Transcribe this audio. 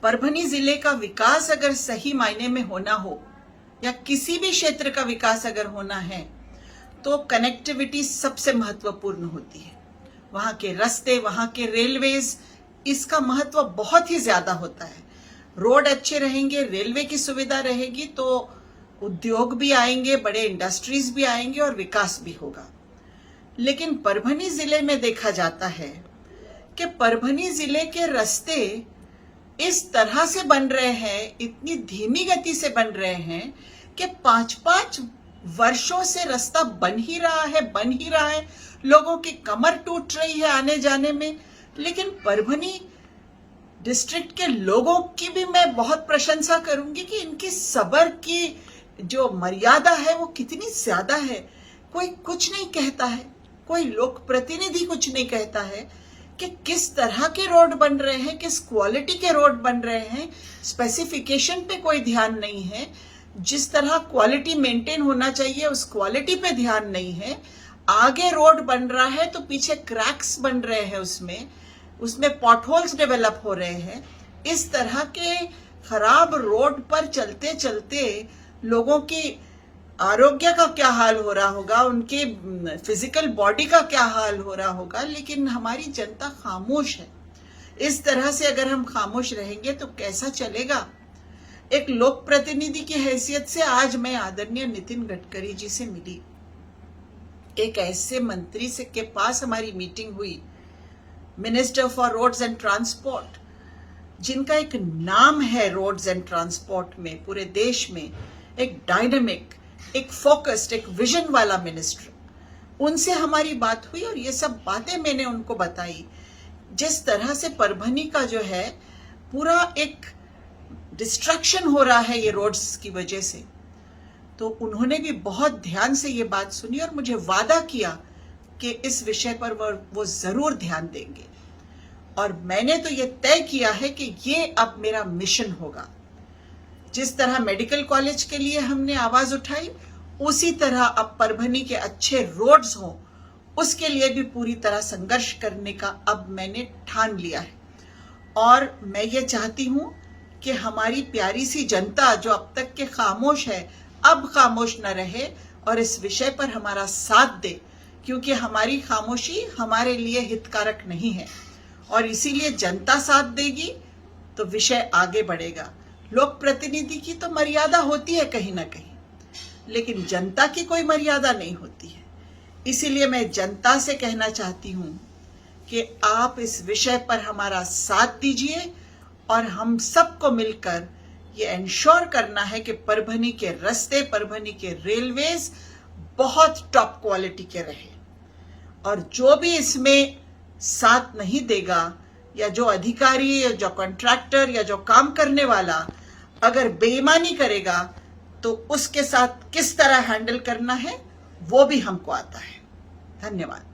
परभनी जिले का विकास अगर सही मायने में होना हो या किसी भी क्षेत्र का विकास अगर होना है तो कनेक्टिविटी सबसे महत्वपूर्ण होती है। वहां के रास्ते, वहां के रेलवेज, इसका महत्व बहुत ही ज्यादा होता है। रोड अच्छे रहेंगे, रेलवे की सुविधा रहेगी तो उद्योग भी आएंगे, बड़े इंडस्ट्रीज भी आएंगे और विकास भी होगा। लेकिन परभनी जिले में देखा जाता है कि परभनी जिले के रास्ते इस तरह से बन रहे हैं, इतनी धीमी गति से बन रहे हैं कि 5-5 वर्षों से रास्ता बन ही रहा है। लोगों की कमर टूट रही है आने जाने में। लेकिन परभनी डिस्ट्रिक्ट के लोगों की भी मैं बहुत प्रशंसा करूंगी कि इनकी सब्र की जो मर्यादा है वो कितनी ज्यादा है। कोई कुछ नहीं कहता है, कोई लोक प्रतिनिधि कुछ नहीं कहता है कि किस तरह के रोड बन रहे हैं, किस क्वालिटी के रोड बन रहे हैं। स्पेसिफिकेशन पे कोई ध्यान नहीं है, जिस तरह क्वालिटी मेंटेन होना चाहिए उस क्वालिटी पे ध्यान नहीं है। आगे रोड बन रहा है तो पीछे क्रैक्स बन रहे हैं, उसमें पॉटहोल्स डेवलप हो रहे हैं। इस तरह के खराब रोड पर चलते चलते लोगों की आरोग्य का क्या हाल हो रहा होगा, उनके फिजिकल बॉडी का क्या हाल हो रहा होगा। लेकिन हमारी जनता खामोश है। इस तरह से अगर हम खामोश रहेंगे तो कैसा चलेगा। एक लोक प्रतिनिधि की हैसियत से आज मैं आदरणीय नितिन गडकरी जी से मिली। एक ऐसे मंत्री से के पास हमारी मीटिंग हुई, minister for roads and transport, जिनका एक नाम है रोड्स एंड ट्रांसपोर्ट में, पूरे देश में एक डायनामिक, एक फोकस्ड, एक विजन वाला मिनिस्टर। उनसे हमारी बात हुई और ये सब बातें मैंने उनको बताई। जिस तरह से परभनी का जो है पूरा एक डिस्ट्रक्शन हो रहा है ये रोड्स की वजह से, तो उन्होंने भी बहुत ध्यान से ये बात सुनी और मुझे वादा किया कि इस विषय पर वो जरूर ध्यान देंगे। और मैंने तो ये तय किया है कि ये अब मेरा मिशन होगा। जिस तरह मेडिकल कॉलेज के लिए हमने आवाज उठाई, उसी तरह अब परभनी के अच्छे रोड्स हों उसके लिए भी पूरी तरह संघर्ष करने का अब मैंने ठान लिया है। और मैं ये चाहती हूं कि हमारी प्यारी सी जनता जो अब तक के खामोश है, अब खामोश न रहे और इस विषय पर हमारा साथ दे, क्योंकि हमारी खामोशी हमारे लिए हितकारक नहीं है। और इसीलिए जनता साथ देगी तो विषय आगे बढ़ेगा। लोक प्रतिनिधि की तो मर्यादा होती है कहीं ना कहीं, लेकिन जनता की कोई मर्यादा नहीं होती है। इसीलिए मैं जनता से कहना चाहती हूं कि आप इस विषय पर हमारा साथ दीजिए और हम सबको मिलकर ये एंश्योर करना है कि परभनी के रास्ते, परभनी के रेलवेज बहुत टॉप क्वालिटी के रहे। और जो भी इसमें साथ नहीं देगा, या जो अधिकारी या जो कॉन्ट्रैक्टर या जो काम करने वाला अगर बेईमानी करेगा, तो उसके साथ किस तरह हैंडल करना है वो भी हमको आता है। धन्यवाद।